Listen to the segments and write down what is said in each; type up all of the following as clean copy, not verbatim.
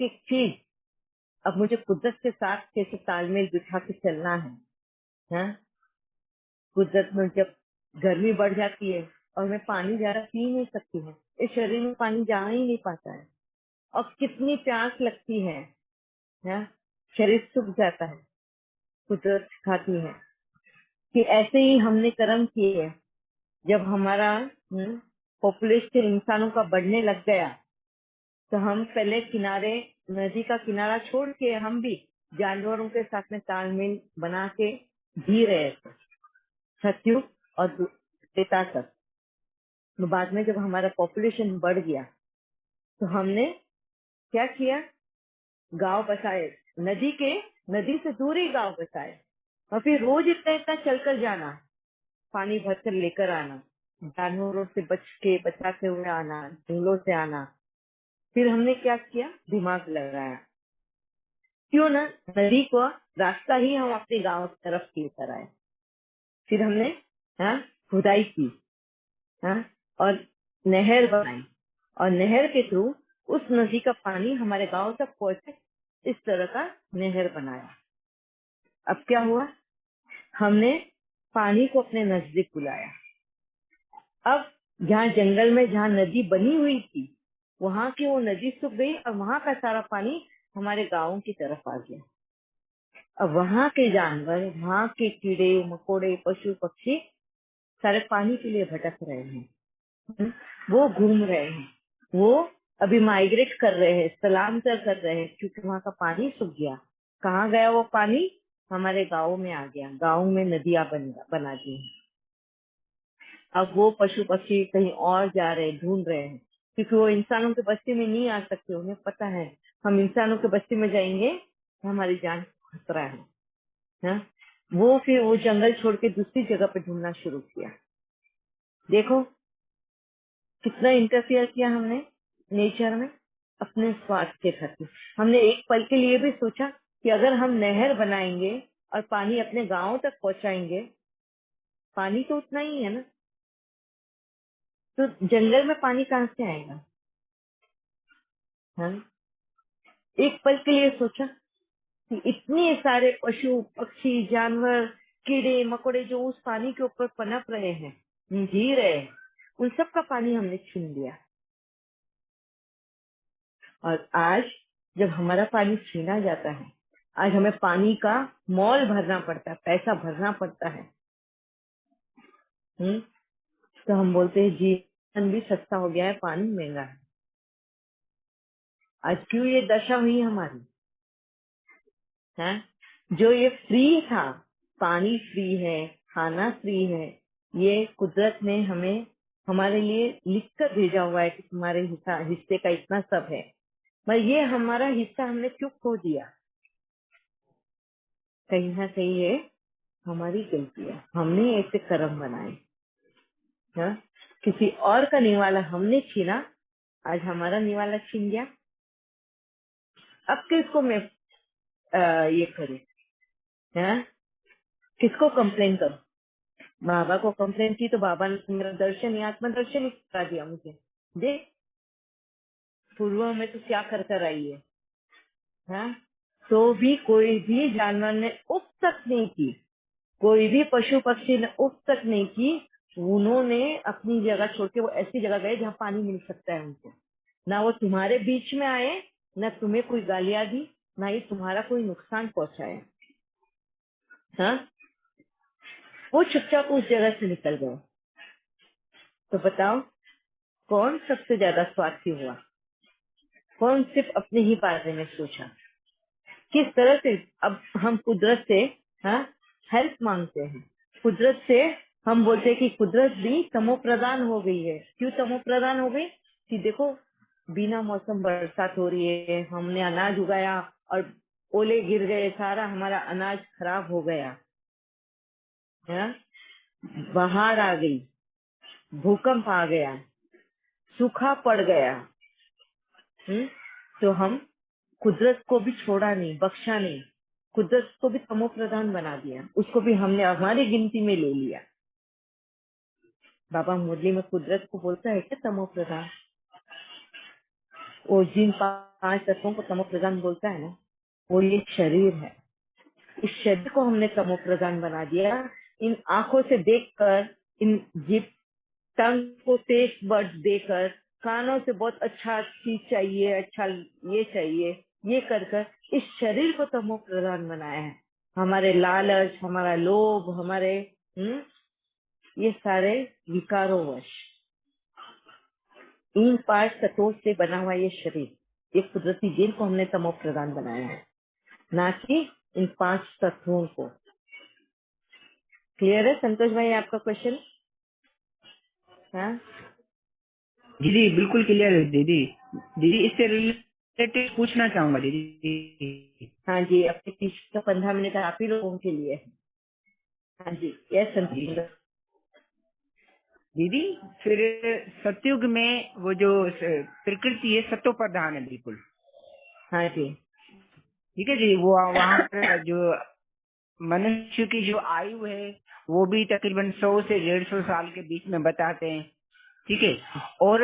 एक चीज, अब मुझे कुदरत के साथ कैसे तालमेल बिठा के चलना है। हाँ? कुदरत में जब गर्मी बढ़ जाती है और मैं पानी ज्यादा पी नहीं सकती हूँ, इस शरीर में पानी जा ही नहीं पाता है, और कितनी प्यास लगती है। हाँ? शरीर सूख जाता है। कुदरत सिखाती है कि ऐसे ही हमने कर्म किए हैं। जब हमारा पॉपुलेशन इंसानों का बढ़ने लग गया, तो हम पहले किनारे, नदी का किनारा छोड़ के हम भी जानवरों के साथ में तालमेल बना के जी रहे थे, सतयुग और त्रेता तक। तो बाद में जब हमारा पॉपुलेशन बढ़ गया, तो हमने क्या किया, गांव बसाए, नदी से दूर ही गांव बसाए, और फिर रोज इतना इतना चलकर जाना, पानी भरकर लेकर आना, जानवरों से बचाते हुए आना, जंगलों से आना। फिर हमने क्या किया, दिमाग लगाया, क्यों ना नदी को रास्ता ही हम अपने गांव की तरफ लेकर आए। फिर हमने खुदाई की, और नहर बनाई, और नहर के थ्रू उस नदी का पानी हमारे गांव तक पहुंचे, इस तरह का नहर बनाया। अब क्या हुआ, हमने पानी को अपने नजदीक बुलाया। अब जहाँ जंगल में जहाँ नदी बनी हुई थी, वहां की वो नदी सूख गई, और वहां का सारा पानी हमारे गांव की तरफ आ गया। अब वहां के जानवर, वहां के कीड़े मकोड़े, पशु पक्षी सारे पानी के लिए भटक रहे हैं। वो घूम रहे हैं, वो अभी माइग्रेट कर रहे हैं, स्थलांतर कर रहे हैं, क्योंकि वहां का पानी सूख गया। कहाँ गया वो पानी, हमारे गाँव में आ गया, गाँव में नदियां बना दी हैं। अब वो पशु पक्षी कहीं और जा रहे, ढूंढ रहे हैं, क्योंकि वो इंसानों के बस्ती में नहीं आ सकते। उन्हें पता है हम इंसानों के बस्ती में जाएंगे तो हमारी जान खतरा है। वो फिर वो जंगल छोड़ के दूसरी जगह पे ढूंढना शुरू किया। देखो कितना इंटरफियर किया हमने नेचर में, अपने स्वार्थ के खातिर। हमने एक पल के लिए भी सोचा कि अगर हम नहर बनाएंगे और पानी अपने गांव तक पहुंचाएंगे, पानी तो उतना ही है ना, तो जंगल में पानी कहाँ से आएगा। हाँ? एक पल के लिए सोचा कि इतने सारे पशु पक्षी जानवर कीड़े मकोड़े जो उस पानी के ऊपर पनप रहे हैं, जी रहे हैं, उन सब का पानी हमने छीन लिया। और आज जब हमारा पानी छीना जाता है, आज हमें पानी का मोल भरना पड़ता है, पैसा भरना पड़ता है। तो हम बोलते हैं जीवन भी सस्ता हो गया है, पानी महंगा है। आज क्यों ये दशा हुई हमारी है? जो ये फ्री था, पानी फ्री है, खाना फ्री है, ये कुदरत ने हमें हमारे लिए लिख कर भेजा हुआ है कि तुम्हारे हिस्से का इतना सब है, पर ये हमारा हिस्सा हमने क्यों खो दिया। कहीं ना कहीं ये हमारी गलती है, हमने ऐसे कर्म बनाए। हाँ? किसी और का निवाला हमने छीना, आज हमारा निवाला छीन गया। अब किसको मैं ये करूं, किसको कंप्लेन करूं। बाबा को कंप्लेन की तो बाबा ने मेरा दर्शन, आत्मदर्शन ही करा दिया मुझे। देख पूर्व में तो क्या कर कर आई है। हाँ? तो भी कोई भी जानवर ने उफ तक नहीं की, कोई भी पशु पक्षी ने उफ तक नहीं की। उन्होंने अपनी जगह छोड़ के वो ऐसी जगह गए जहाँ पानी मिल सकता है उनको। ना वो तुम्हारे बीच में आए, ना तुम्हें कोई गालियां दी, ना ही तुम्हारा कोई नुकसान पहुंचाया। हाँ? वो चुपचाप उस जगह से निकल गए। तो बताओ कौन सबसे ज्यादा स्वार्थी हुआ, कौन सिर्फ अपने ही बारे में सोचा। किस तरह से अब हम कुदरत से हेल्प मांगते हैं। कुदरत से हम बोलते हैं कि कुदरत भी तमो प्रधान हो गई है। क्यों तमो प्रधान हो गई, कि देखो बिना मौसम बरसात हो रही है, हमने अनाज उगाया और ओले गिर गए, सारा हमारा अनाज खराब हो गया। बाढ़ आ गई, भूकंप आ गया, सूखा पड़ गया। तो हम कुदरत को भी छोड़ा नहीं, बख्शा नहीं, कुदरत को भी तमो प्रधान बना दिया, उसको भी हमने हमारी गिनती में ले लिया। बाबा मुरली में कुदरत को बोलता है क्या तमो प्रधान? वो जिन 5 तत्वों को तमो प्रधान बोलता है ना, वो ये शरीर है। इस शरीर को हमने तमो प्रधान बना दिया। इन आंखों से देखकर, इन जीभ टंग को टेस्ट बर्ड देकर, कानों से बहुत अच्छा चीज चाहिए, अच्छा ये चाहिए, ये कर कर इस शरीर को तमो प्रधान बनाया है। हमारे लालच, हमारा लोभ, हमारे ये सारे विकारों वश, इन 5 तत्वों से बना हुआ ये शरीर, ये कुदरती जीन को हमने तमो प्रधान बनाया है, ना कि इन 5 तत्वों को। क्लियर है संतोष भाई आपका क्वेश्चन? हाँ दीदी बिल्कुल क्लियर है दीदी। दीदी इससे रिलेटेड पूछना चाहूंगा दीदी। हाँ जी, अपने 30 से 15 मिनट आप ही लोगों के लिए है। हाँ जी, यस जी संतोष। दीदी, फिर सतयुग में वो जो प्रकृति है सत्व प्रधान है बिल्कुल। हाँ जी। ठीक है जी। वो वहाँ पर जो मनुष्य की जो आयु है वो भी तकरीबन 100 से 150 साल के बीच में बताते हैं। ठीक है। और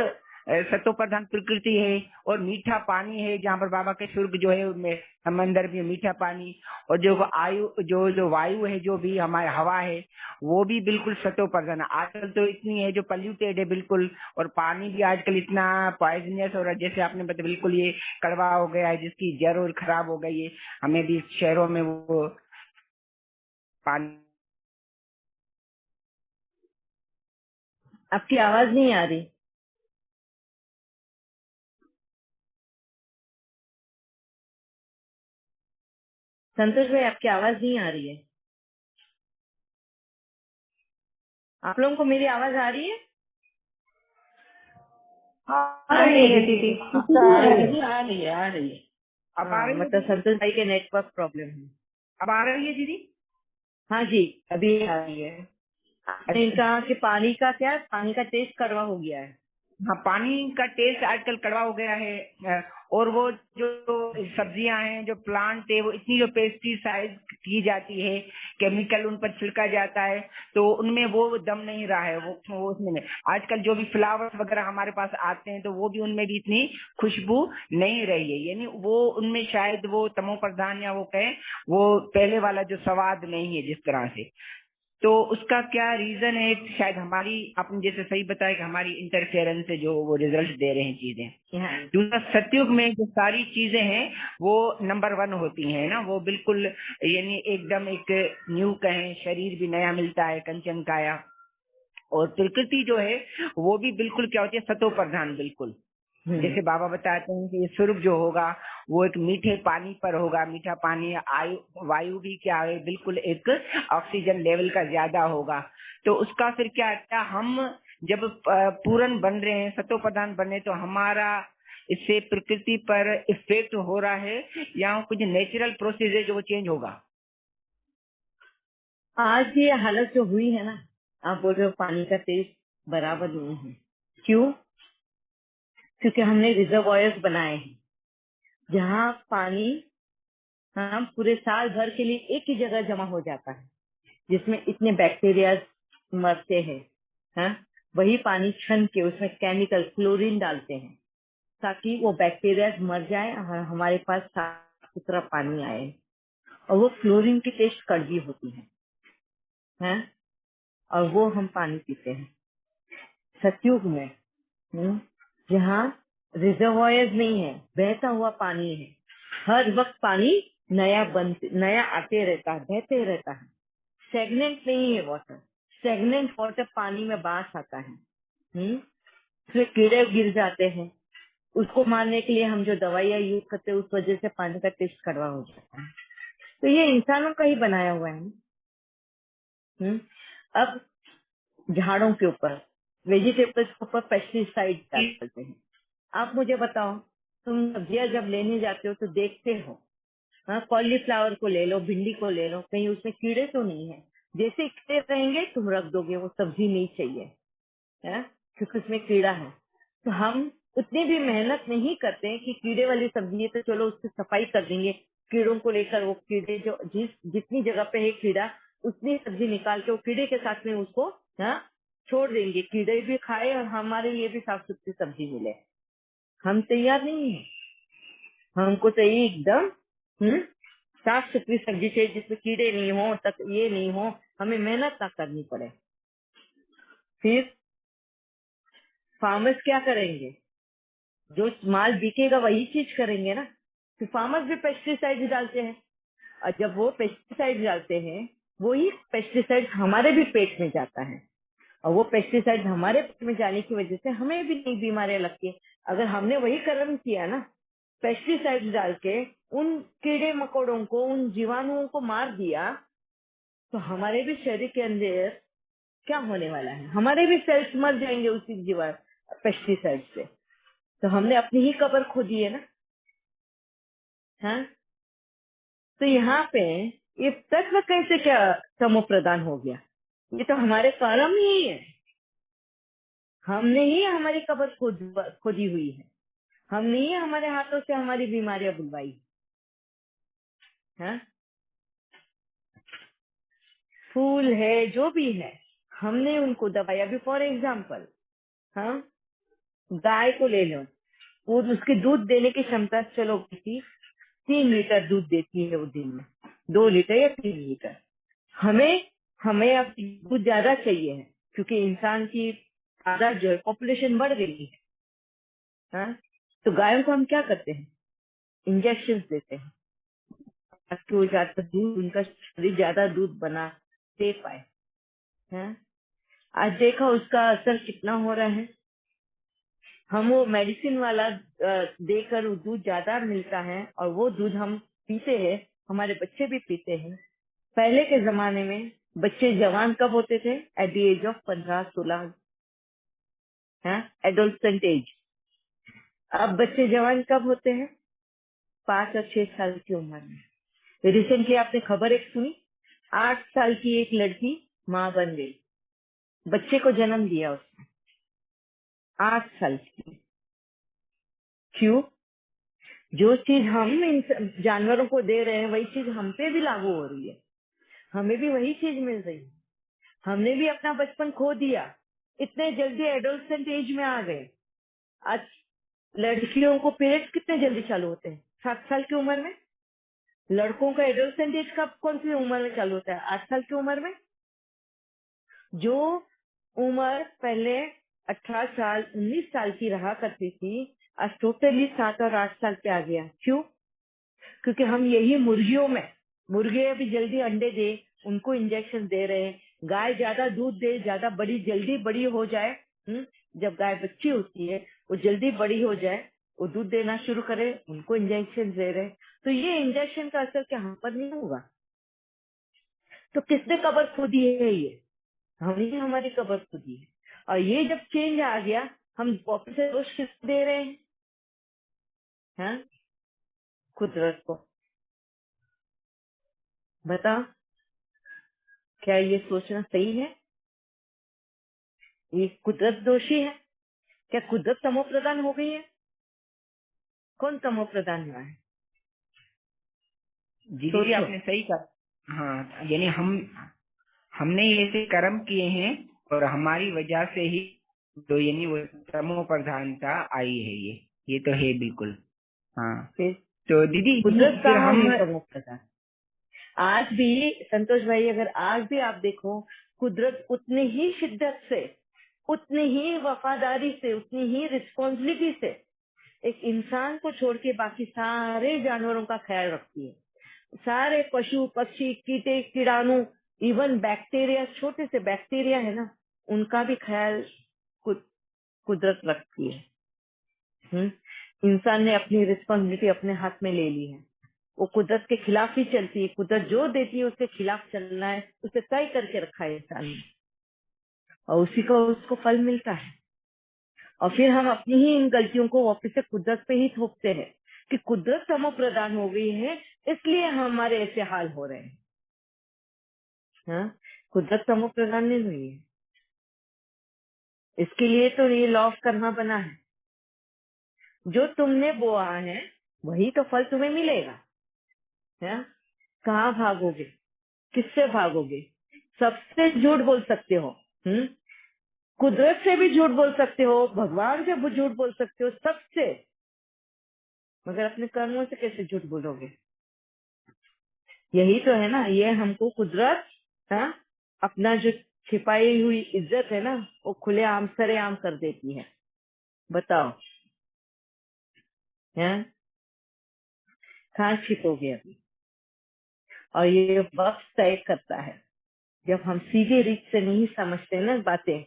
सत्व प्रधान प्रकृति है और मीठा पानी है, जहाँ पर बाबा के स्वर्ग जो है उनमें समंदर भी मीठा पानी, और जो आयु जो जो वायु है, जो भी हमारी हवा है, वो भी बिल्कुल सत्व प्रधान है। आजकल तो इतनी है जो पल्यूटेड है बिल्कुल, और पानी भी आजकल इतना पॉइजनियस हो रहा है, जैसे आपने बताया बिल्कुल ये कड़वा हो गया है, जिसकी जड़ और खराब हो गई है। हमें भी शहरों में वो पानी। आपकी आवाज नहीं आ रही संतोष भाई, आपकी आवाज नहीं आ रही है। आप लोगों को मेरी आवाज आ रही है? आ रही है दीदी, आ रही है, आ रही है, आ रही है। अब आ हाँ, रही है मतलब दीदी? संतोष भाई के नेटवर्क प्रॉब्लम है। अब आ रही है दीदी? हाँ जी, अभी आ रही है। आपने अच्छा। कहा कि पानी का क्या, पानी का टेस्ट कड़वा हो गया है। हाँ, पानी का टेस्ट आजकल कड़वा हो गया है। और वो जो सब्जियां हैं, जो प्लांट है, वो इतनी जो पेस्टिसाइड की जाती है, केमिकल उन पर छिड़का जाता है, तो उनमें वो दम नहीं रहा है। वो उसमें नहीं। आजकल जो भी फ्लावर्स वगैरह हमारे पास आते हैं, तो वो भी उनमें भी इतनी खुशबू नहीं रही है। यानी वो उनमें शायद वो तमो प्रधान, या वो कहें वो पहले वाला जो स्वाद नहीं है जिस तरह से। तो उसका क्या रीजन है? शायद हमारी, आपने जैसे सही बताया कि हमारी इंटरफेरेंस से जो वो रिजल्ट दे रहे हैं चीजें। हाँ दूसरा, सतयुग में जो सारी चीजें हैं वो नंबर 1 होती हैं ना, वो बिल्कुल यानी एकदम एक न्यू कहें, शरीर भी नया मिलता है, कंचन काया। और प्रकृति जो है वो भी बिल्कुल क्या होती है, सतो प्रधान बिल्कुल। जैसे बाबा बताते हैं कि ये स्वरूप जो होगा वो एक मीठे पानी पर होगा। मीठा पानी, आयु वायु भी क्या है, बिल्कुल एक ऑक्सीजन लेवल का ज्यादा होगा। तो उसका फिर क्या है, हम जब पूर्ण बन रहे हैं, सतो प्रधान बन रहे हैं, तो हमारा इससे प्रकृति पर इफेक्ट हो रहा है, या कुछ नेचुरल प्रोसेस है जो वो चेंज होगा? आज ये हालत जो हुई है ना, आप बोल रहे हो पानी का टेस्ट बराबर नहीं है। क्यों? क्योंकि हमने रिजर्वायर्स बनाए हैं जहाँ पानी हम पूरे साल भर के लिए एक ही जगह जमा हो जाता है, जिसमें इतने बैक्टीरिया मरते हैं। हाँ? वही पानी छन के उसमें केमिकल क्लोरीन डालते हैं ताकि वो बैक्टीरिया मर जाए और हमारे पास साफ सुथरा पानी आए। और वो क्लोरीन की टेस्ट कड़वी होती है। हाँ? और वो हम पानी पीते हैं। सतयुग में जहाँ रिजर्वायर्स नहीं है, बहता हुआ पानी है, हर वक्त पानी नया आते रहता है, बहते रहता है। स्टेगनेंट नहीं है वाटर। स्टेगनेंट वाटर पानी में बास आता है। उसमें कीड़े गिर जाते हैं, उसको मारने के लिए हम जो दवाइयाँ यूज करते हैं, उस वजह से पानी का टेस्ट कड़वा हो जाता है। तो ये इंसानों का ही बनाया हुआ है। अब झाड़ों के ऊपर, वेजिटेबल्स के ऊपर पेस्टिसाइड डालते हैं। आप मुझे बताओ, तुम सब्जियां जब लेने जाते हो तो देखते हो, हाँ, कॉलीफ्लावर को ले लो, भिंडी को ले लो, कहीं उसमें कीड़े तो नहीं है। जैसे कीड़े रहेंगे तुम रख दोगे, वो सब्जी नहीं चाहिए है, क्योंकि उसमें कीड़ा है। तो हम उतनी भी मेहनत नहीं करते हैं कि कीड़े वाली सब्जी है तो चलो उसकी सफाई कर देंगे। कीड़ों को लेकर, वो कीड़े जो जितनी जगह पे है कीड़ा, उतनी सब्जी निकाल के वो कीड़े के साथ में उसको हाँ छोड़ देंगे, कीड़े भी खाए और हमारे लिए भी साफ सुथरी सब्जी मिले। हम तैयार नहीं है। हमको चाहिए एकदम साफ सुथरी सब्जी चाहिए, जिसमें कीड़े नहीं हो, तक ये नहीं हो, हमें मेहनत ना करनी पड़े। फिर फार्मर्स क्या करेंगे? जो माल बिकेगा वही चीज करेंगे ना। तो फार्मर्स भी पेस्टिसाइड डालते हैं, और जब वो पेस्टिसाइड डालते हैं, वही पेस्टिसाइड हमारे भी पेट में जाता है, और वो पेस्टिसाइड हमारे पेट में जाने की वजह से हमें भी नई बीमारियां लगती है। अगर हमने वही कर्म किया ना, पेस्टिसाइड डाल के उन कीड़े मकोड़ों को, उन जीवाणुओं को मार दिया, तो हमारे भी शरीर के अंदर क्या होने वाला है? हमारे भी सेल्स मर जाएंगे उसी जीवा पेस्टिसाइड से। तो हमने अपनी ही कब्र खोदी है ना। हाँ, तो यहाँ पे ये तत्व कैसे क्या तमो प्रदान हो गया? ये तो हमारे कर्म ही है। हमने ही हमारी कब्र खोदी हुई है। हमने ही हमारे हाथों से हमारी बीमारियां बुलवाई। हाँ, फूल है, जो भी है, हमने उनको दबाया। अभी फॉर एग्जाम्पल, हाँ, गाय को ले लो, वो उसके दूध देने की क्षमता चलो किसी 3 लीटर दूध देती है वो दिन में, 2 लीटर या 3 लीटर। हमें हमें अब दूध ज्यादा चाहिए है, क्योंकि इंसान की तादाद जो है, पॉपुलेशन बढ़ गई है। हाँ, तो गायों को हम क्या करते हैं? इंजेक्शन देते हैं, ताकि वो ज्यादा दूध, उनका शरीर ज्यादा दूध बना दे पाए। हाँ, आज देखा उसका असर कितना हो रहा है। हम वो मेडिसिन वाला देकर वो दूध ज्यादा मिलता है, और वो दूध हम पीते हैं, हमारे बच्चे भी पीते हैं। पहले के जमाने में बच्चे जवान कब होते थे? At the age of 15-16, adolescent age. अब बच्चे जवान कब होते हैं? 5 और 6 साल की उम्र में। रिसेंटली आपने खबर एक सुनी, 8 साल की एक लड़की माँ बन गई, बच्चे को जन्म दिया उसने, 8 साल की। क्यों? जो चीज हम इन जानवरों को दे रहे हैं, वही चीज हम पे भी लागू हो रही है, हमें भी वही चीज मिल रही है। हमने भी अपना बचपन खो दिया, इतने जल्दी एडोलसेंट एज में आ गए। आज लड़कियों को पीरियड्स कितने जल्दी चालू होते हैं? 7 साल की उम्र में। लड़कों का एडोलसेंट एज कब, कौन सी उम्र में चालू होता है? 8 साल की उम्र में। जो उम्र पहले 18 साल 19 साल की रहा करती थी, आज टोटली 7 और 8 साल पे आ गया। क्यों? क्योंकि हम यही मुर्गे अभी जल्दी अंडे दे, उनको इंजेक्शन दे रहे हैं। गाय ज्यादा दूध दे, ज्यादा बड़ी, जल्दी बड़ी हो जाए। जब गाय बच्ची होती है, वो जल्दी बड़ी हो जाए, वो दूध देना शुरू करे, उनको इंजेक्शन दे रहे हैं। तो ये इंजेक्शन का असर क्या हम पर नहीं होगा? तो किसने कब्र खोदी है? ये हमने ही हमारी कब्र खोदी है। और ये जब चेंज आ गया, हम वापस से दोष किसको दे रहे हैं? हाँ, कुदरत को। बता, क्या ये सोचना सही है? ये कुदरत दोषी है? क्या कुदरत तमो प्रधान हो गई है? कौन तमो प्रधान हुआ है? जी दीदी सोचो। आपने सही कहा। हाँ, यानी हमने ऐसे कर्म किए हैं और हमारी वजह से ही तो यानी वो तमो प्रधानता आई है। ये तो है बिल्कुल। हाँ, फिर तो दीदी कुदरत फिर कहाँ हम है तमो प्रधान? आज भी संतोष भाई, अगर आज भी आप देखो, कुदरत उतनी ही शिद्दत से, उतनी ही वफादारी से, उतनी ही रिस्पॉन्सिबिलिटी से एक इंसान को छोड़ के बाकी सारे जानवरों का ख्याल रखती है। सारे पशु पक्षी, कीटे कीड़ाणु, इवन बैक्टीरिया, छोटे से बैक्टीरिया है ना, उनका भी ख्याल कुदरत रखती है। इंसान ने अपनी रिस्पॉन्सिबिलिटी अपने हाथ में ले ली है, वो कुदरत के खिलाफ ही चलती है। कुदरत जो देती है उसके खिलाफ चलना है, उसे तय करके रखा है इंसान ने, और उसी को उसको फल मिलता है। और फिर हम अपनी ही इन गलतियों को वापस से कुदरत पे ही थोपते हैं कि कुदरत तमो प्रधान हो गई है, इसलिए हमारे ऐसे हाल हो रहे हैं। हाँ, कुदरत तमो प्रधान नहीं हुई है। इसके लिए तो ये लॉ ऑफ कर्मा बना है, जो तुमने बोआ है वही तो फल तुम्हें मिलेगा। है? कहाँ भागोगे? किससे भागोगे? सबसे झूठ बोल सकते हो, कुदरत से भी झूठ बोल सकते हो, भगवान से भी झूठ बोल सकते हो, सबसे। मगर अपने कर्मों से कैसे झूठ बोलोगे? यही तो है ना, ये हमको कुदरत, हाँ, अपना जो छिपाई हुई इज्जत है ना, वो खुले आम सरेआम कर देती है। बताओ, हैं? कहाँ छिपोगे अभी? और ये वक्त तय करता है। जब हम सीधे रीत से नहीं समझते ना बातें,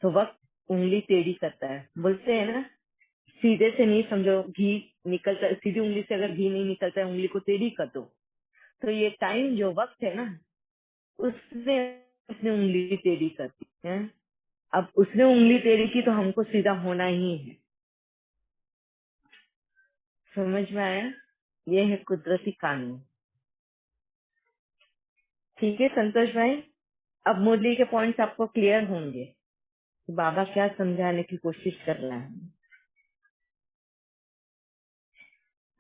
तो वक्त उंगली टेढ़ी करता है। बोलते हैं ना, सीधे से नहीं समझो, घी निकलता है, सीधी उंगली से अगर घी नहीं निकलता है, उंगली को टेढ़ी कर दो। तो ये टाइम जो वक्त है ना, उसने अपनी उंगली टेढ़ी कर दी है। अब उसने उंगली टेढ़ी की तो हमको सीधा होना ही है। समझ में आया? ये है कुदरती कानून। ठीक है संतोष भाई, अब मुरली के पॉइंट्स आपको क्लियर होंगे कि बाबा क्या समझाने की कोशिश कर रहा है।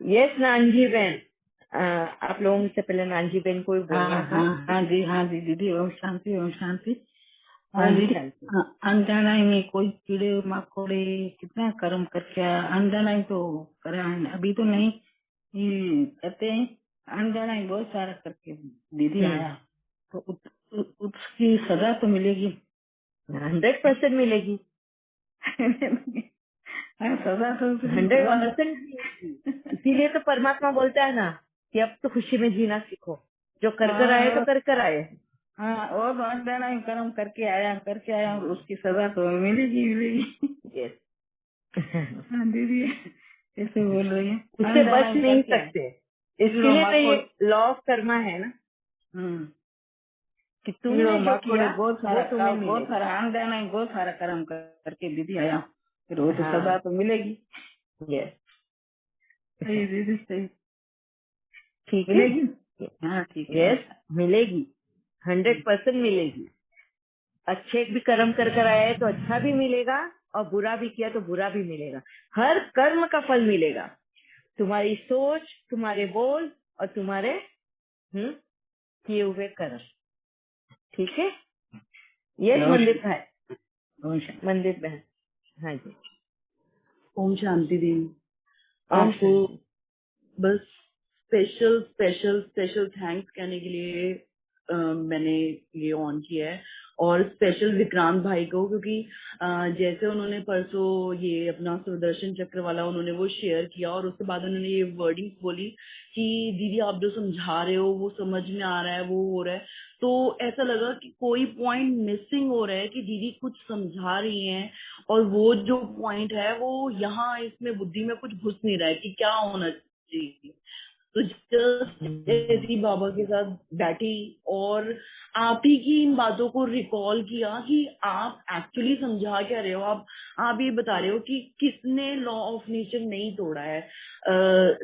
यस नानजी बहन, आप लोगों से पहले नानजी बहन को ही बोलना हाँ था। हाँ हाँ जी दीदी, ओम शांति ओम शांति। हाँ ओम दीदी, शांति। अनजाना ही में कोई कीड़े मकोड़े कितना कर्म करके आया, अनजाना ही तो करा है, अभी तो नहीं। कहते हैं अनजाना ही बहुत सारा करके दीदी आया, तो उसकी सजा तो मिलेगी। 100% मिलेगी। हाँ, सजा तो 100%। इसीलिए तो परमात्मा बोलता है ना कि अब तो खुशी में जीना सीखो, जो कर कर आए तो कर कर आए। हाँ, और तो अनजाना ही कर्म करके आया, उसकी सजा तो मिलेगी। यस। हाँ दीदी, ऐसे बोल रही है, उससे अनजाना बच ही नहीं करके आए। सकते। इसीलिए तो ये लॉ ऑफ कर्मा है ना, कि कीड़ो तुमने जो मकोड़े किया बहुत वो सारा तुम्हें बहुत मिलेगा। सारा अनजाना ही बहुत सारा कर्म करके दीदी आया, फिर वो तो सजा हाँ, तो मिलेगी। यस। सही दीदी, सही ठीक है। मिलेगी। हाँ ठीक है। यस, मिलेगी। 100% मिलेगी। अच्छे भी कर्म कर कर आया है तो अच्छा भी मिलेगा, और बुरा भी किया तो बुरा भी मिलेगा। हर कर्म का फल मिलेगा। तुम्हारी सोच, तुम्हारे बोल और तुम्हारे किए हुए कर्म। ठीक है। यस मंदिर है, मंदिर बहन। हाँ जी। ओम शांति दी। ओम आपको शांति। बस स्पेशल स्पेशल स्पेशल थैंक्स कहने के लिए मैंने ये ऑन किया है, और स्पेशल विक्रांत भाई को, क्योंकि जैसे उन्होंने परसों ये अपना सुदर्शन चक्र वाला उन्होंने वो शेयर किया, और उसके बाद उन्होंने ये वर्डिंग बोली कि दीदी आप जो समझा रहे हो वो समझ में आ रहा है, वो हो रहा है, तो ऐसा लगा कि कोई पॉइंट मिसिंग हो रहा है, कि दीदी कुछ समझा रही हैं और वो जो पॉइंट है वो यहाँ इसमें बुद्धि में कुछ घुस नहीं रहा है कि क्या होना चाहिए। तो जस्ट ऐसी बाबा के साथ बैठी और आप ही की इन बातों को रिकॉल किया कि आप एक्चुअली समझा क्या रहे हो। आप ये बता रहे हो कि किसने लॉ ऑफ नेचर नहीं तोड़ा है।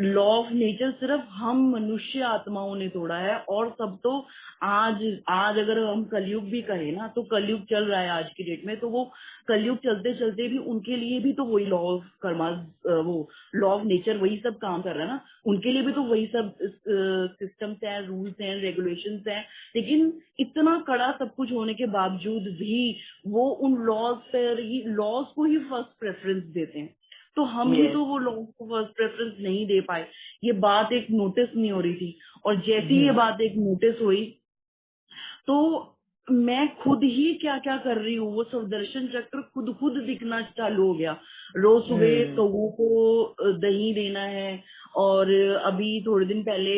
लॉ ऑफ नेचर सिर्फ हम मनुष्य आत्माओं ने तोड़ा है, और सब तो आज अगर हम कलयुग भी कहें ना, तो कलयुग चल रहा है आज की डेट में, तो वो कलयुग चलते चलते भी उनके लिए भी तो वही लॉ ऑफ कर्मा, वो लॉ ऑफ नेचर वही सब काम कर रहा है ना, उनके लिए भी तो वही सब सिस्टम्स हैं, रूल्स हैं, रेगुलेशंस हैं। लेकिन इतना कड़ा सब कुछ होने के बावजूद भी वो उन लॉज को ही फर्स्ट प्रेफरेंस देते हैं। तो हम ही तो वो लॉज को फर्स्ट प्रेफरेंस नहीं दे पाए। ये बात एक नोटिस नहीं हो रही थी, और जैसी ये बात एक नोटिस हुई तो मैं खुद ही क्या क्या कर रही हूँ, वो सुदर्शन चक्र खुद दिखना चालू हो गया। रोज सुबह कौओं को दही देना है, और अभी थोड़े दिन पहले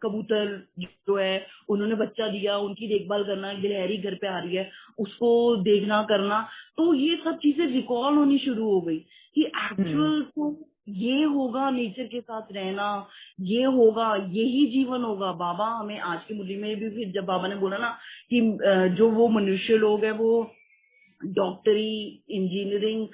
कबूतर जो है उन्होंने बच्चा दिया, उनकी देखभाल करना, गिलहरी घर पे आ रही है उसको देखना करना, तो ये सब चीजें रिकॉल होनी शुरू हो गई कि एक्चुअल तो ये होगा, नेचर के साथ रहना, ये होगा, यही जीवन होगा। बाबा हमें आज की मुरली में भी फिर जब बाबा ने बोला ना कि जो वो मनुष्य लोग है वो डॉक्टरी, इंजीनियरिंग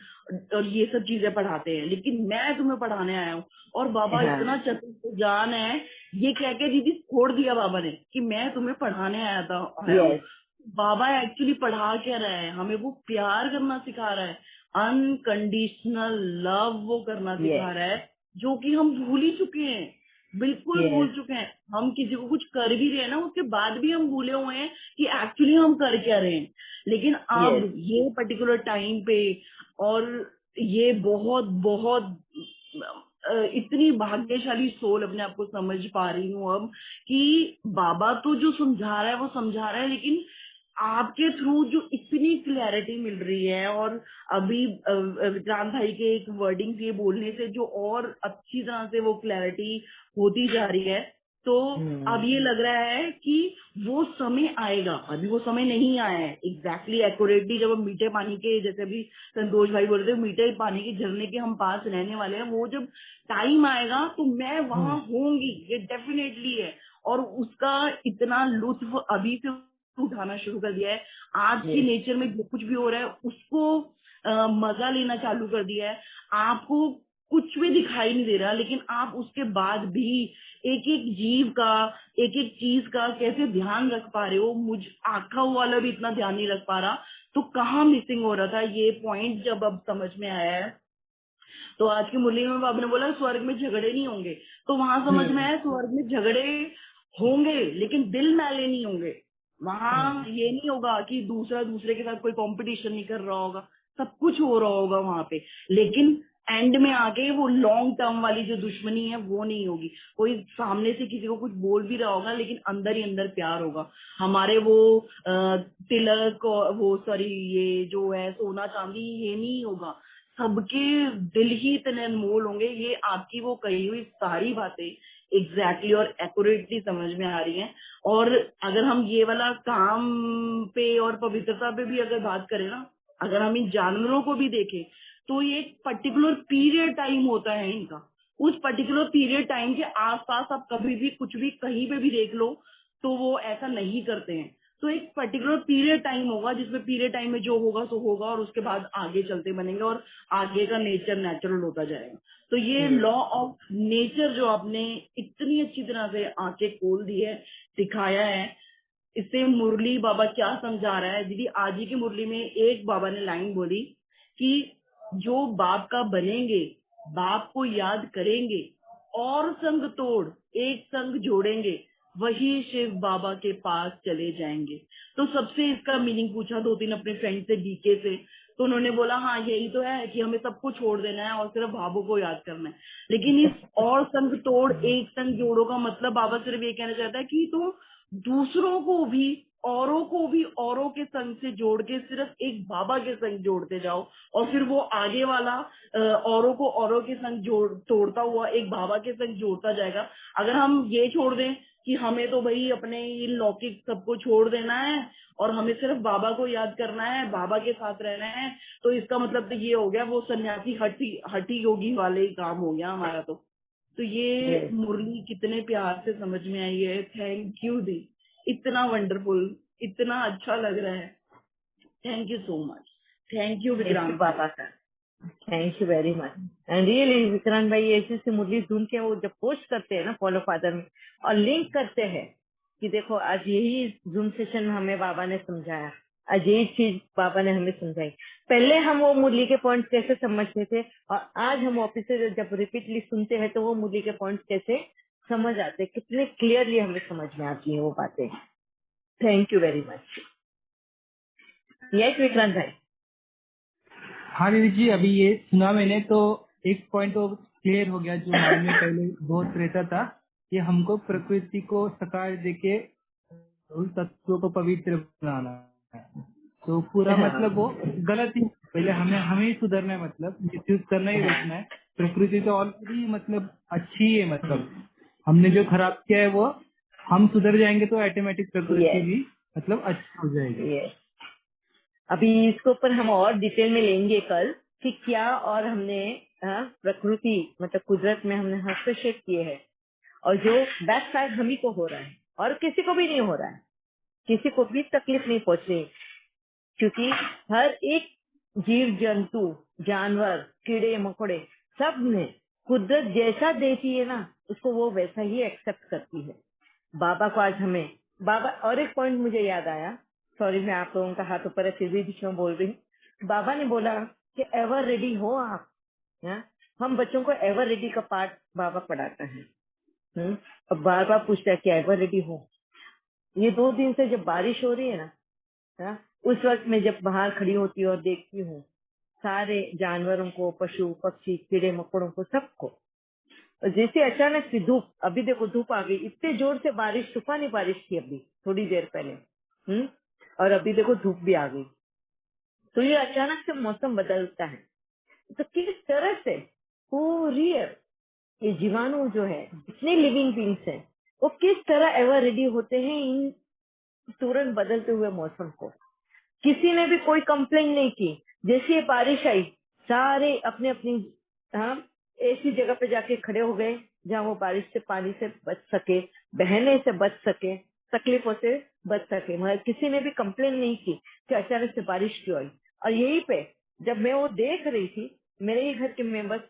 और ये सब चीजें पढ़ाते हैं, लेकिन मैं तुम्हें पढ़ाने आया हूँ। और बाबा इतना चतुर जान है, ये कह के दीदी छोड़ दिया बाबा ने कि मैं तुम्हें पढ़ाने आया हूँ। बाबा एक्चुअली पढ़ा क्या रहा है, हमें वो प्यार करना सिखा रहा है, अनकंडीशनल लव वो करना सिखा रहा है, जो कि हम भूल ही चुके हैं, बिल्कुल भूल चुके हैं। हम किसी को कुछ कर भी रहे हैं ना, उसके बाद भी हम भूले हुए हैं कि एक्चुअली हम कर क्या रहे हैं। लेकिन अब ये पर्टिकुलर टाइम पे, और ये बहुत बहुत इतनी भाग्यशाली सोल अपने आप को समझ पा रही हूँ अब कि बाबा तो जो समझा रहा है वो समझा रहा है, लेकिन आपके थ्रू जो इतनी क्लैरिटी मिल रही है, और अभी विक्रांत भाई के एक वर्डिंग ये बोलने से जो और अच्छी तरह से वो क्लैरिटी होती जा रही है, तो अब ये लग रहा है कि वो समय आएगा। अभी वो समय नहीं आया है एग्जैक्टली एक्यूरेटली, जब हम मीठे पानी के, जैसे अभी संतोष भाई बोल रहे थे, मीठे पानी के झरने के हम पास रहने वाले हैं, वो जब टाइम आएगा तो मैं वहां होंगी, ये डेफिनेटली है। और उसका इतना लुत्फ अभी से उठाना शुरू कर दिया है। आज की नेचर में जो कुछ भी हो रहा है उसको मजा लेना चालू कर दिया है। आपको कुछ भी दिखाई नहीं दे रहा, लेकिन आप उसके बाद भी एक एक जीव का, एक एक चीज का कैसे ध्यान रख पा रहे हो। मुझ आंखा वाला भी इतना ध्यान नहीं रख पा रहा, तो कहाँ मिसिंग हो रहा था ये पॉइंट जब अब समझ में आया है। तो आज की मुरली में बाबा ने बोला स्वर्ग में झगड़े नहीं होंगे, तो वहां समझ में आया स्वर्ग में झगड़े होंगे लेकिन दिल मैले नहीं होंगे। वहां ये नहीं होगा कि दूसरा दूसरे के साथ कोई कंपटीशन नहीं कर रहा होगा, सब कुछ हो रहा होगा वहां पे, लेकिन एंड में आके वो लॉन्ग टर्म वाली जो दुश्मनी है वो नहीं होगी। कोई सामने से किसी को कुछ बोल भी रहा होगा लेकिन अंदर ही अंदर प्यार होगा। हमारे वो तिलक और वो सॉरी ये जो है सोना चांदी, ये नहीं होगा। सबके दिल ही इतने अनमोल होंगे। ये आपकी वो कही हुई सारी बातें एग्जैक्टली और एक्यूरेटली समझ में आ रही हैं। और अगर हम ये वाला काम पे और पवित्रता पे भी अगर बात करें ना, अगर हम इन जानवरों को भी देखें, तो ये एक पर्टिकुलर पीरियड टाइम होता है इनका। उस पर्टिकुलर पीरियड टाइम के आसपास आप कभी भी कुछ भी कहीं पे भी देख लो तो वो ऐसा नहीं करते हैं। तो एक पर्टिकुलर पीरियड टाइम होगा जिसमें पीरियड टाइम में जो होगा सो होगा, और उसके बाद आगे चलते बनेंगे और आगे का नेचर नेचुरल होता जाएगा। तो ये लॉ ऑफ नेचर जो आपने इतनी अच्छी तरह से आंखें खोल दी है, सिखाया है, इससे मुरली बाबा क्या समझा रहा है। दीदी आज ही की मुरली में एक बाबा ने लाइन बोली कि जो बाप का बनेंगे, बाप को याद करेंगे और संग तोड़ एक संग जोड़ेंगे, वही शिव बाबा के पास चले जाएंगे। तो सबसे इसका मीनिंग पूछा 2-3 अपने फ्रेंड से, बीके से, तो उन्होंने बोला हाँ यही तो है कि हमें सब कुछ छोड़ देना है और सिर्फ बाबा को याद करना है। लेकिन इस और संग तोड़ एक संग जोड़ो का मतलब बाबा सिर्फ ये कहना चाहता है कि तुम दूसरों को भी औरों के संग से जोड़ के सिर्फ एक बाबा के संग जोड़ते जाओ, और फिर वो आगे वाला औरों को औरों के संग तोड़ता हुआ एक बाबा के संग जोड़ता जाएगा। अगर हम ये छोड़ दें कि हमें तो भाई अपने लौकिक सबको छोड़ देना है और हमें सिर्फ बाबा को याद करना है, बाबा के साथ रहना है, तो इसका मतलब तो ये हो गया वो सन्यासी हठी योगी वाले काम हो गया हमारा। तो ये मुरली कितने प्यार से समझ में आई है। थैंक यू दी, इतना वंडरफुल, इतना अच्छा लग रहा है। Thank you so much. Thank you Vikrant बाबा का, thank you very much. And really Vikrant भाई ऐसे से मुरली ढूंढ के वो जब पोस्ट करते हैं ना फॉलो फादर में और लिंक करते हैं कि देखो आज यही जूम सेशन में हमें बाबा ने समझाया, आज यही चीज बाबा ने हमें समझाई। पहले हम वो मुरली के पॉइंट कैसे समझते थे और आज हम ऑफिस से जब रिपीटली सुनते हैं तो वो मुरली के पॉइंट कैसे समझ आते हैं, कितने क्लियरली हमें समझ में आती है वो बातें। Thank you very much. Yes Vikrant भाई। हाँ दीदी जी, अभी ये सुना मैंने तो एक पॉइंट तो क्लियर हो गया जो माइंड में पहले बहुत रहता था कि हमको प्रकृति को सकार देके उन तत्वों को पवित्र बनाना है। तो पूरा मतलब वो गलत ही, पहले हमें ही सुधरना है, मतलब मिसयूज करना ही रोकना है। प्रकृति तो ऑलरेडी मतलब अच्छी है, मतलब हमने जो खराब किया है वो हम सुधर जाएंगे तो ऑटोमेटिक प्रकृति भी मतलब अच्छी हो जाएगी। अभी इसके ऊपर हम और डिटेल में लेंगे कल कि क्या और हमने प्रकृति मतलब कुदरत में हमने हस्तक्षेप किए हैं और जो बैक साइड हम ही को हो रहा है और किसी को भी नहीं हो रहा है, किसी को भी तकलीफ नहीं पहुंच रही, क्योंकि हर एक जीव जंतु जानवर कीड़े मकोड़े सब ने कुदरत जैसा देती है ना उसको वो वैसा ही एक्सेप्ट करती है। बाबा को आज हमें बाबा, और एक पॉइंट मुझे याद आया, सॉरी मैं आप लोगों का हाथ ऊपर है फिर भी बीच में बोल रही हूँ। बाबा ने बोला कि एवर रेडी हो आप, हम बच्चों को एवर रेडी का पार्ट बाबा पढ़ाता है। अब बार बार पूछता है कि एवर रेडी हो। ये 2 दिन से जब बारिश हो रही है ना, उस वक्त मैं जब बाहर खड़ी होती हूँ और देखती हूँ सारे जानवरों को, पशु पक्षी, कीड़े मकोड़ों को, सबको। और जैसे अचानक से धूप, अभी देखो धूप आ गई, इतने जोर से बारिश, तूफानी बारिश थी अभी थोड़ी देर पहले, और अभी देखो धूप भी आ गई। तो ये अचानक से मौसम बदलता है। तो किस तरह से पूरी ये जीवाणु जो है, जितने लिविंग बींग्स हैं, वो किस तरह एवर रेडी होते हैं इन तुरंत बदलते हुए मौसम को। किसी ने भी कोई कंप्लेन नहीं की। जैसे ये बारिश आई, सारे अपने अपनी ऐसी जगह पे जाके खड़े हो गए जहाँ वो बारिश से, पानी से बच सके, बहने से बच सके, तकलीफों से बच सके। मगर किसी ने भी कंप्लेन नहीं की कि अचानक से बारिश क्यों आई। और यहीं पे जब मैं वो देख रही थी, मेरे ही घर के मेंबर्स,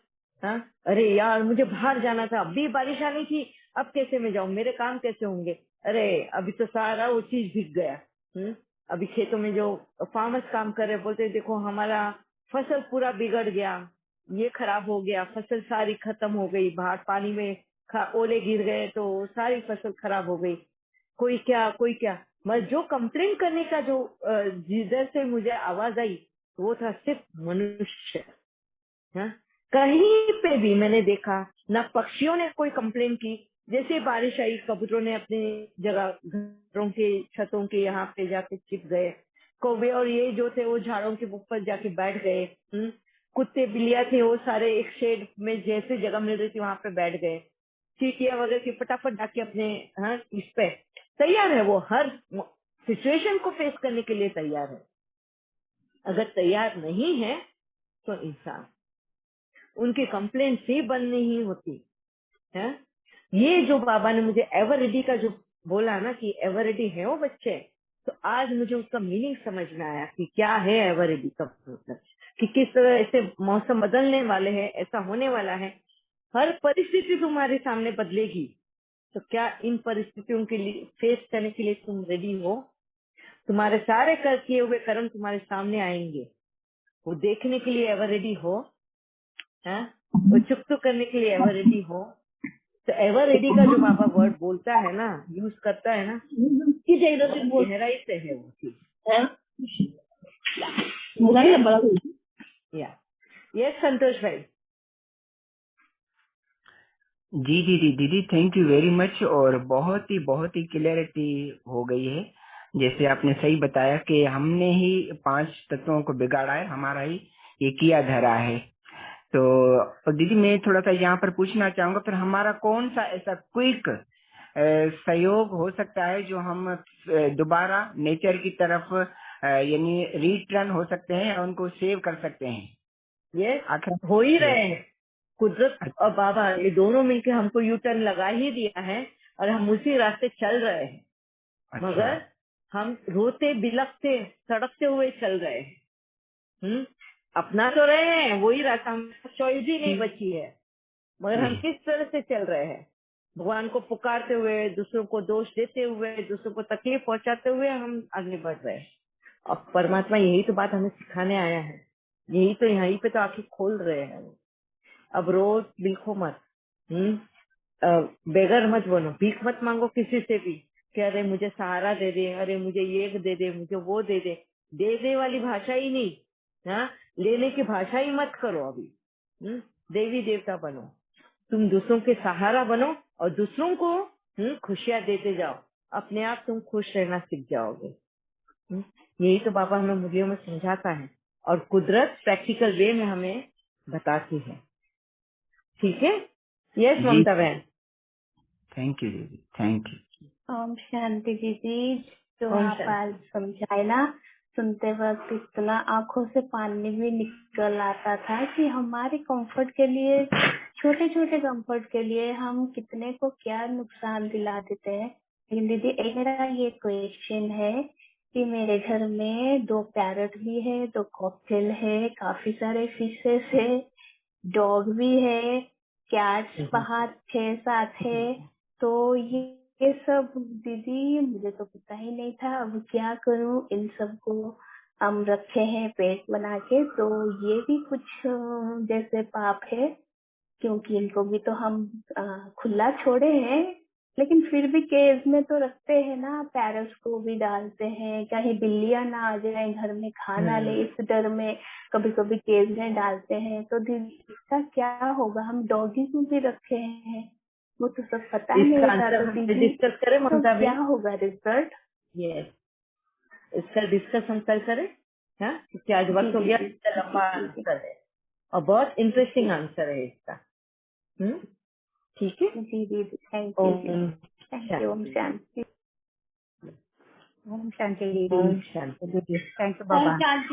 अरे यार मुझे बाहर जाना था, अभी बारिश आनी थी, अब कैसे मैं जाऊं, मेरे काम कैसे होंगे, अरे अभी तो सारा वो चीज भीग गया। अभी खेतों में जो फार्मर्स काम कर रहे, बोलते देखो हमारा फसल पूरा बिगड़ गया, ये खराब हो गया, फसल सारी खत्म हो गई, बाहर पानी में ओले गिर गए तो सारी फसल खराब हो गई। कोई क्या कोई क्या, मैं जो कंप्लेन करने का जो जिधर से मुझे आवाज आई, वो था सिर्फ मनुष्य। कहीं पे भी मैंने देखा ना पक्षियों ने कोई कंप्लेन की। जैसे बारिश आई, कबूतरों ने अपनी जगह घरों के छतों के यहाँ पे जाके छिप गए। कौवे और ये जो थे वो झाड़ों के ऊपर जाके बैठ गए। कुत्ते बिल्लियां थे वो सारे एक शेड में जैसे जगह मिल रही थी वहां पे बैठ गए। चींटियां वगैरह की फटाफट जाके अपने इस पे तैयार है, वो हर सिचुएशन को फेस करने के लिए तैयार है। अगर तैयार नहीं है तो इंसान, उनकी कंप्लेंट ही बंद नहीं होती है। ये जो बाबा ने मुझे एवर रेडी का जो बोला ना कि एवर रेडी है वो बच्चे, तो आज मुझे उसका मीनिंग समझ में आया कि क्या है एवर रेडी का मतलब, कि किस तरह ऐसे मौसम बदलने वाले हैं, ऐसा होने वाला है, हर परिस्थिति तुम्हारे सामने बदलेगी। तो क्या इन परिस्थितियों के लिए फेस करने के लिए तुम रेडी हो? तुम्हारे सारे किए हुए कर्म तुम्हारे सामने आएंगे, वो देखने के लिए एवर रेडी हो, है वो चुप करने के लिए एवर रेडी हो। तो एवर रेडी का जो बाबा वर्ड बोलता है ना, यूज करता है ना, कि गहराई से है वो चीज। या यस संतोष भाई। जी दीदी, दीदी थैंक यू वेरी मच। और बहुत ही क्लियरिटी हो गई है। जैसे आपने सही बताया कि हमने ही 5 तत्वों को बिगाड़ा है, हमारा ही ये किया धरा है। तो और दीदी मैं थोड़ा सा यहाँ पर पूछना चाहूंगा, फिर हमारा कौन सा ऐसा क्विक सहयोग हो सकता है जो हम दोबारा नेचर की तरफ यानी रिटर्न हो सकते हैं और उनको सेव कर सकते हैं? ये हो ही रहे हैं। कुदरत और बाबा ये दोनों मिलकर हमको यू टर्न लगा ही दिया है और हम उसी रास्ते चल रहे हैं। मगर हम रोते बिलखते सड़कते हुए चल रहे हैं। अपना तो रहे हैं वही रास्ता, हम चॉइस ही नहीं बची है। मगर हम किस तरह से चल रहे हैं, भगवान को पुकारते हुए, दूसरों को दोष देते हुए, दूसरों को तकलीफ पहुंचाते हुए हम आगे बढ़ रहे हैं। अब परमात्मा यही तो बात हमें सिखाने आया है, यही तो यहीं पे तो आंखें खोल रहे हैं। अब रोज बिल्खो मत, बेगर मत बनो, भीख मत मांगो किसी से भी कि अरे मुझे सहारा दे दे, अरे मुझे ये दे दे, मुझे वो दे दे। दे दे वाली भाषा ही नहीं, लेने की भाषा ही मत करो अभी। देवी देवता बनो, तुम दूसरों के सहारा बनो और दूसरों को खुशियां देते जाओ, अपने आप तुम खुश रहना सीख जाओगे। यही तो बाबा हमें मुरलियों में समझाता है और कुदरत प्रैक्टिकल वे में हमें बताती है। ठीक है, यस ममता बहन। थैंक यू दीदी, थैंक यू। ओम शांति दीदी। जो आप आज समझाए ना, सुनते वक्त इतना आंखों से पानी भी निकल आता था कि हमारे कंफर्ट के लिए, छोटे छोटे कंफर्ट के लिए हम कितने को क्या नुकसान दिला देते हैं। लेकिन दीदी एक मेरा ये क्वेश्चन है कि मेरे घर में 2 पैरट भी है, 2 कॉकटेल है, काफी सारे फिशेस है, डॉग भी है, कैट्स बाहर 6-7 है। तो ये सब दीदी मुझे तो पता ही नहीं था, अब क्या करूं। इन सब को हम रखे हैं पेट बना के, तो ये भी कुछ जैसे पाप है, क्योंकि इनको भी तो हम खुला छोड़े हैं लेकिन फिर भी केज में तो रखते हैं ना, पैरट्स को भी डालते हैं, कहीं बिल्लियां ना आ जाए घर में खाना ले, इस डर में कभी कभी केज में डालते हैं। तो इसका क्या होगा, हम डॉगी को भी रखे हैं, वो तो सब पता नहीं इसका था। आंसर तो हम दीदी डिस्कस करें तो ममता क्या बहन? होगा रिजल्ट? यस, इसका डिस्कस हम कल करें, हाँ, क्योंकि आज वक्त हो गया, इसका लंबा आंसर है और बहुत इंटरेस्टिंग आंसर है इसका। ठीक है जी दीदी, थैंक यू जी, ओम थैंक यू। ओम शांति। ओम शांति दीदी। ओम शांति। थैंक यू बाबा। थैंक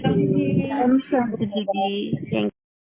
यू दीदी। ओम शांति दीदी। थैंक